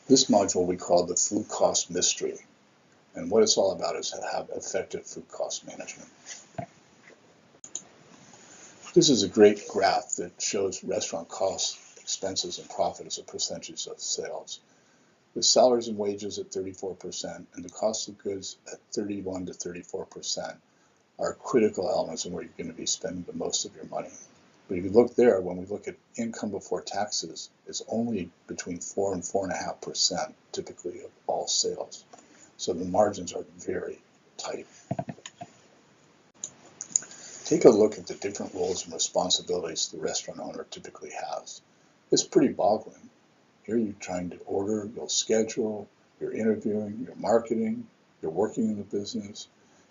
This module we call the food cost mystery, and what it's all about is to have effective food cost management. This is a great graph that shows restaurant costs, expenses, and profit as a percentage of sales, with salaries and wages at 34% and the cost of goods at 31 to 34% are critical elements in where you're going to be spending the most of your money. But if you look there, when we look at income before taxes, it's only between 4 and 4.5% typically of all sales. So the margins are very tight. Take a look at the different roles and responsibilities the restaurant owner typically has. It's pretty boggling. Here you're trying to order, you'll schedule, you're interviewing, you're marketing, you're working in the business,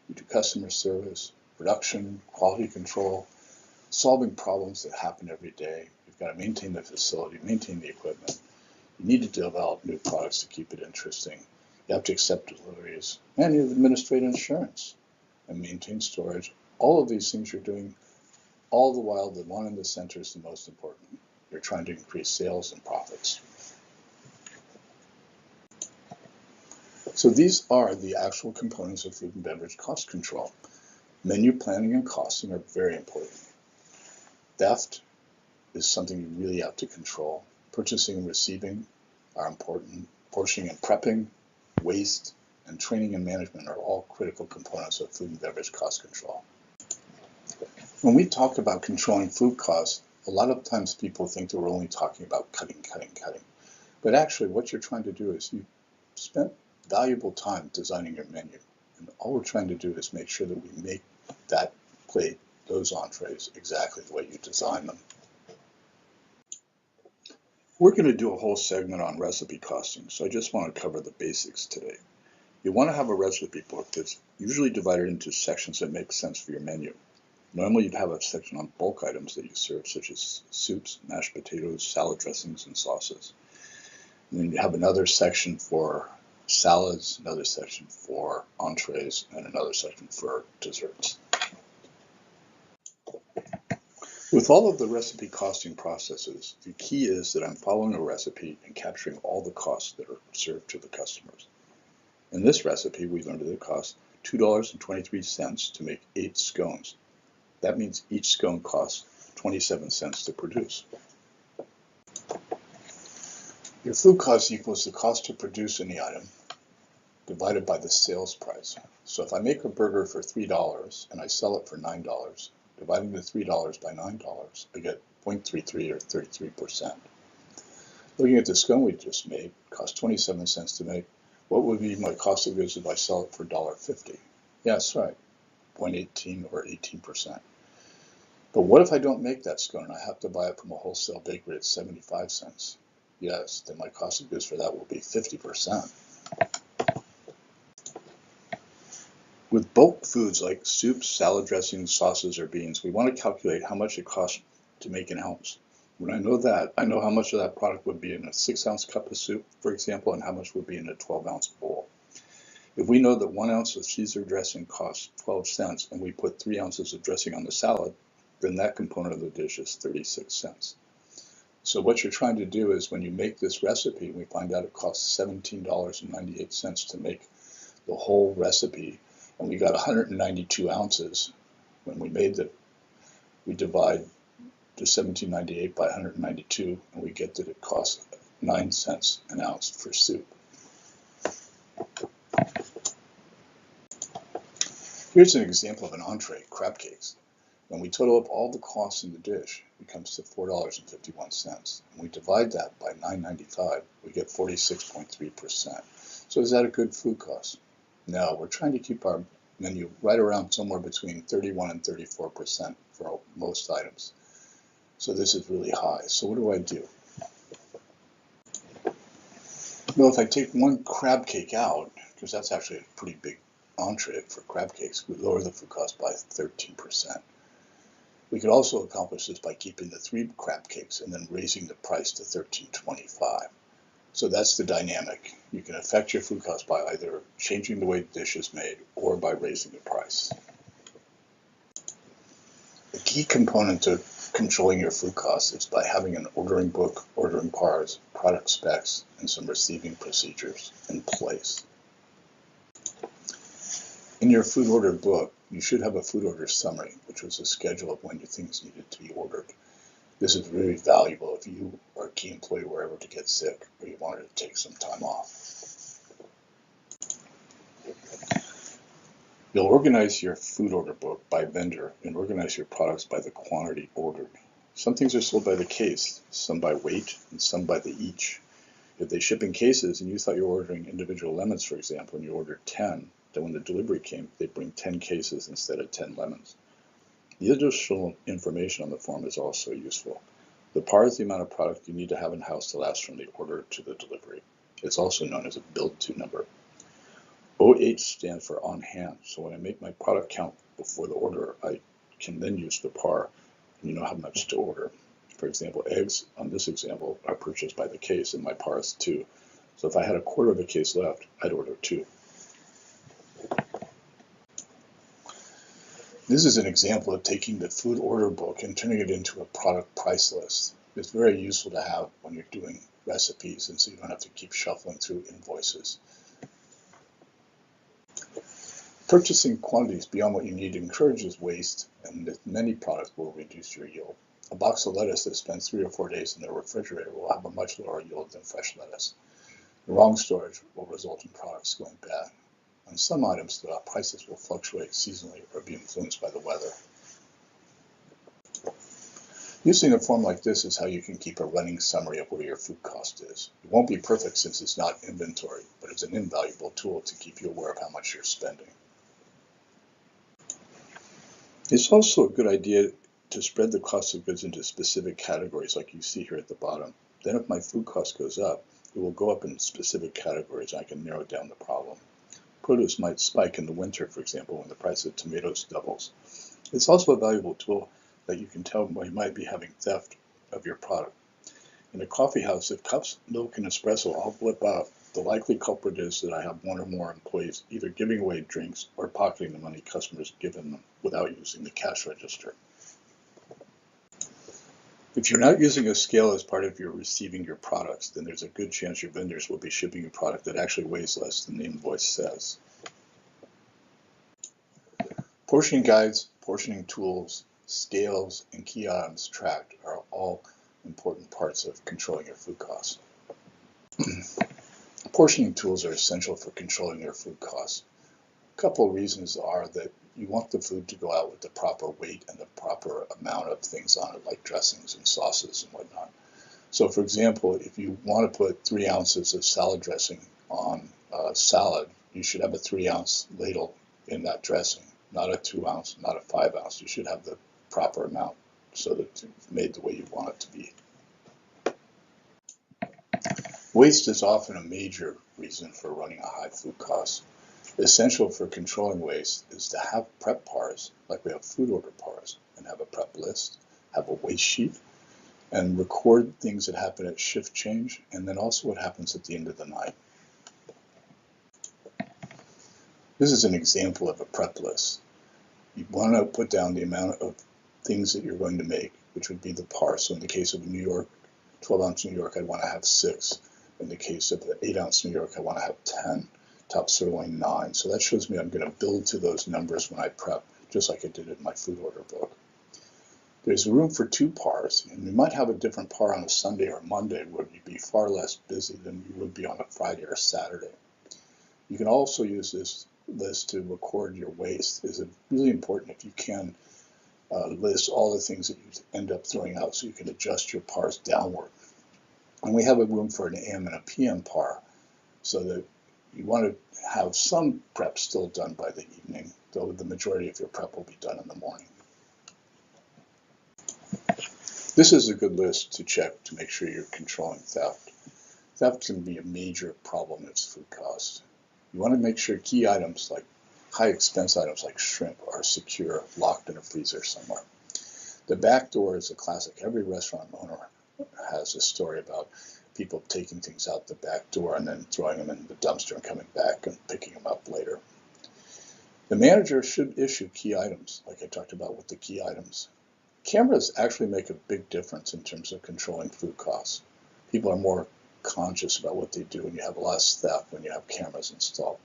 you do customer service, production, quality control, solving problems that happen every day. You've got to maintain the facility, maintain the equipment. You need to develop new products to keep it interesting. You have to accept deliveries, and you administrate insurance and maintain storage. All of these things you're doing, all the while the one in the center is the most important. You're trying to increase sales and profits. So these are the actual components of food and beverage cost control. Menu planning and costing are very important. Theft is something you really have to control. Purchasing and receiving are important. Portioning and prepping, waste, and training and management are all critical components of food and beverage cost control. When we talk about controlling food costs, a lot of times people think that we're only talking about cutting. But actually what you're trying to do is you spent valuable time designing your menu. And all we're trying to do is make sure that we make that plate, those entrees, exactly the way you design them. We're going to do a whole segment on recipe costing, so I just want to cover the basics today. You want to have a recipe book that's usually divided into sections that make sense for your menu. Normally you'd have a section on bulk items that you serve, such as soups, mashed potatoes, salad dressings, and sauces. And then you have another section for salads, another section for entrees, and another section for desserts. With all of the recipe costing processes, the key is that I'm following a recipe and capturing all the costs that are served to the customers. In this recipe, we learned that it costs $2.23 to make 8 scones. That means each scone costs 27 cents to produce. Your food cost equals the cost to produce any item divided by the sales price. So if I make a burger for $3 and I sell it for $9, dividing the $3 by $9, I get 0.33 or 33%. Looking at the scone we just made, it costs 27 cents to make. What would be my cost of goods if I sell it for $1.50? Yeah, that's right, 0.18 or 18%. But what if I don't make that scone and I have to buy it from a wholesale bakery at 75 cents? Yes, then my cost of goods for that will be 50%. With bulk foods like soups, salad dressings, sauces, or beans, we want to calculate how much it costs to make an ounce. When I know that, I know how much of that product would be in a 6-ounce cup of soup, for example, and how much would be in a 12-ounce bowl. If we know that 1 ounce of Caesar dressing costs 12 cents and we put 3 ounces of dressing on the salad, then that component of the dish is 36 cents. So what you're trying to do is when you make this recipe, we find out it costs $17.98 to make the whole recipe, and we got 192 ounces. When we made it, we divide the $17.98 by 192, and we get that it costs 9 cents an ounce for soup. Here's an example of an entree, crab cakes. When we total up all the costs in the dish, it comes to $4.51. And we divide that by $9.95, we get 46.3%. So is that a good food cost? No, we're trying to keep our menu right around somewhere between 31 and 34% for most items. So this is really high. So what do? Well, if I take one crab cake out, because that's actually a pretty big entree for crab cakes, we lower the food cost by 13%. We could also accomplish this by keeping the 3 crab cakes and then raising the price to $13.25. So that's the dynamic. You can affect your food cost by either changing the way the dish is made or by raising the price. The key component to controlling your food costs is by having an ordering book, ordering pars, product specs, and some receiving procedures in place. In your food order book, you should have a food order summary, which was a schedule of when your things needed to be ordered. This is really valuable if you or a key employee were ever to get sick or you wanted to take some time off. You'll organize your food order book by vendor and organize your products by the quantity ordered. Some things are sold by the case, some by weight, and some by the each. If they ship in cases and you thought you were ordering individual lemons, for example, and you ordered 10, then when the delivery came, they'd bring 10 cases instead of 10 lemons. The additional information on the form is also useful. The par is the amount of product you need to have in-house to last from the order to the delivery. It's also known as a build-to number. OH stands for on hand, so when I make my product count before the order, I can then use the par and you know how much to order. For example, eggs, on this example, are purchased by the case and my par is 2. So if I had a quarter of a case left, I'd order 2. This is an example of taking the food order book and turning it into a product price list. It's very useful to have when you're doing recipes, and so you don't have to keep shuffling through invoices. Purchasing quantities beyond what you need encourages waste, and many products will reduce your yield. A box of lettuce that spends 3 or 4 days in the refrigerator will have a much lower yield than fresh lettuce. The wrong storage will result in products going bad. On some items, the prices will fluctuate seasonally or be influenced by the weather. Using a form like this is how you can keep a running summary of where your food cost is. It won't be perfect since it's not inventory, but it's an invaluable tool to keep you aware of how much you're spending. It's also a good idea to spread the cost of goods into specific categories like you see here at the bottom. Then if my food cost goes up, it will go up in specific categories and I can narrow down the problem. Produce might spike in the winter, for example, when the price of tomatoes doubles. It's also a valuable tool that you can tell when you might be having theft of your product. In a coffee house, if cups, milk, and espresso all flip out, the likely culprit is that I have one or more employees either giving away drinks or pocketing the money customers given them without using the cash register. If you're not using a scale as part of your receiving your products, then there's a good chance your vendors will be shipping a product that actually weighs less than the invoice says. Portioning guides, portioning tools, scales, and key items tracked are all important parts of controlling your food costs. Portioning tools are essential for controlling your food costs. A couple of reasons are that you want the food to go out with the proper weight and the proper amount of things on it, like dressings and sauces and whatnot. So for example, if you want to put 3 ounces of salad dressing on a salad, you should have a 3-ounce ladle in that dressing, not a 2-ounce, not a 5-ounce. You should have the proper amount so that it's made the way you want it to be. Waste is often a major reason for running a high food cost. Essential for controlling waste is to have prep pars, like we have food order pars, and have a prep list, have a waste sheet, and record things that happen at shift change, and then also what happens at the end of the night. This is an example of a prep list. You want to put down the amount of things that you're going to make, which would be the par. So in the case of New York, 12-ounce New York, I'd want to have 6. In the case of the 8-ounce New York, I want to have 10. Top sirloin 9. So that shows me I'm going to build to those numbers when I prep, just like I did in my food order book. There's room for 2 pars, and you might have a different par on a Sunday or Monday where you'd be far less busy than you would be on a Friday or Saturday. You can also use this list to record your waste. It's really important if you can list all the things that you end up throwing out so you can adjust your pars downward. And we have a room for an AM and a PM par, so that you want to have some prep still done by the evening, though the majority of your prep will be done in the morning. This is a good list to check to make sure you're controlling theft. Theft can be a major problem in its food costs. You want to make sure key items like high expense items like shrimp are secure, locked in a freezer somewhere. The back door is a classic. Every restaurant owner has a story about people taking things out the back door and then throwing them in the dumpster and coming back and picking them up later. The manager should issue key items, like I talked about with the key items. Cameras actually make a big difference in terms of controlling food costs. People are more conscious about what they do, and you have less theft when you have cameras installed.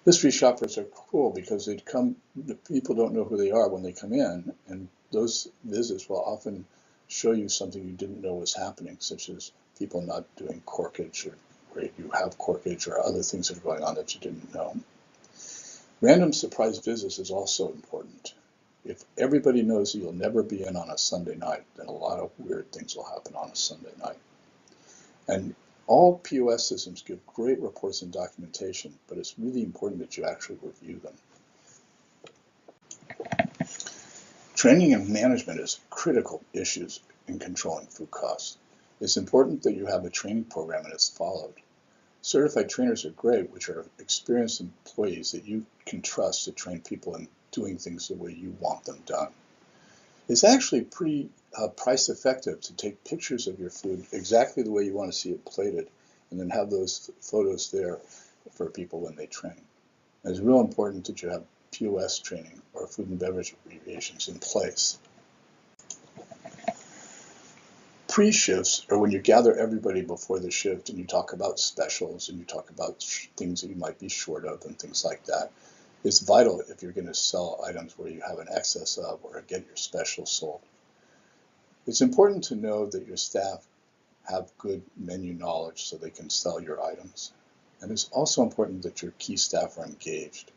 Mystery shoppers are cool because the people don't know who they are when they come in, and those visits will often show you something you didn't know was happening, such as people not doing corkage, or where you have corkage, or other things that are going on that you didn't know. Random surprise visits is also important. If everybody knows that you'll never be in on a Sunday night, then a lot of weird things will happen on a Sunday night. And all POS systems give great reports and documentation, but it's really important that you actually review them. Training and management is critical issues in controlling food costs. It's important that you have a training program and it's followed. Certified trainers are great, which are experienced employees that you can trust to train people in doing things the way you want them done. It's actually pretty price effective to take pictures of your food exactly the way you want to see it plated, and then have those photos there for people when they train. And it's real important that you have POS training or food and beverage abbreviations in place. Pre-shifts are when you gather everybody before the shift and you talk about specials and you talk about things that you might be short of and things like that. It's vital if you're going to sell items where you have an excess of or get your specials sold. It's important to know that your staff have good menu knowledge so they can sell your items. And it's also important that your key staff are engaged.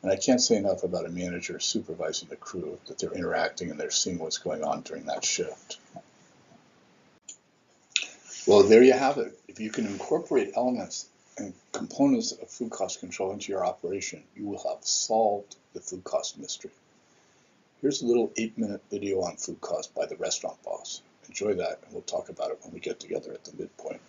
And I can't say enough about a manager supervising the crew, that they're interacting and they're seeing what's going on during that shift. Well, there you have it. If you can incorporate elements and components of food cost control into your operation, you will have solved the food cost mystery. Here's a little 8-minute video on food cost by the restaurant boss. Enjoy that, and we'll talk about it when we get together at the midpoint.